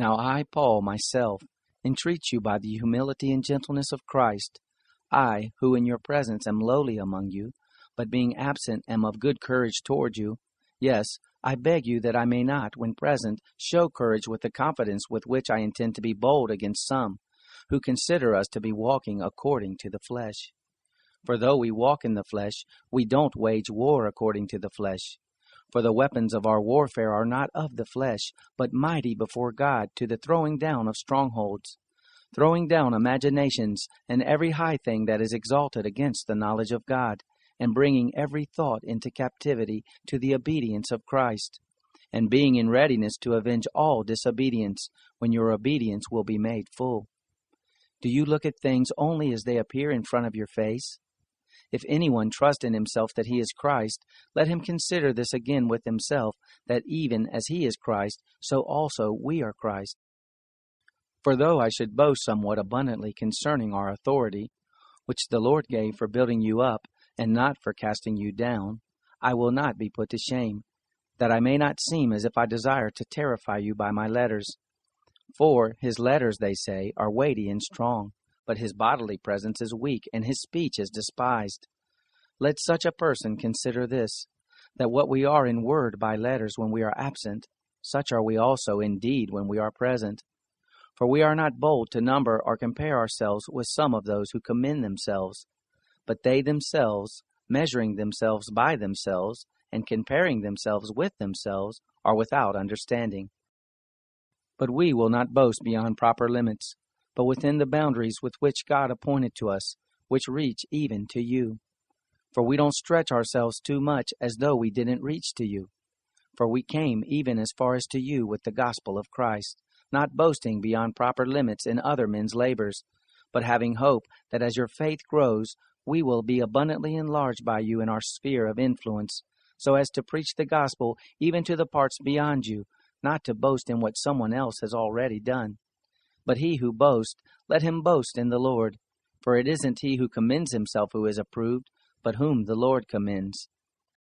Now I, Paul, myself, entreat you by the humility and gentleness of Christ, I, who in your presence am lowly among you, but being absent am of good courage toward you. Yes, I beg you that I may not, when present, show courage with the confidence with which I intend to be bold against some, who consider us to be walking according to the flesh. For though we walk in the flesh, we don't wage war according to the flesh. For the weapons of our warfare are not of the flesh, but mighty before God to the throwing down of strongholds, throwing down imaginations and every high thing that is exalted against the knowledge of God, and bringing every thought into captivity to the obedience of Christ, and being in readiness to avenge all disobedience, when your obedience will be made full. Do you look at things only as they appear in front of your face? If anyone trust in himself that he is Christ, let him consider this again with himself, that even as he is Christ, so also we are Christ. For though I should boast somewhat abundantly concerning our authority, which the Lord gave for building you up, and not for casting you down, I will not be put to shame, that I may not seem as if I desire to terrify you by my letters. For his letters, they say, are weighty and strong, but his bodily presence is weak, and his speech is despised. Let such a person consider this, that what we are in word by letters when we are absent, such are we also in deed when we are present. For we are not bold to number or compare ourselves with some of those who commend themselves, but they themselves, measuring themselves by themselves, and comparing themselves with themselves, are without understanding. But we will not boast beyond proper limits, but within the boundaries with which God appointed to us, which reach even to you. For we don't stretch ourselves too much as though we didn't reach to you. For we came even as far as to you with the gospel of Christ, not boasting beyond proper limits in other men's labors, but having hope that as your faith grows, we will be abundantly enlarged by you in our sphere of influence, so as to preach the gospel even to the parts beyond you, not to boast in what someone else has already done. But he who boasts, let him boast in the Lord. For it isn't he who commends himself who is approved, but whom the Lord commends.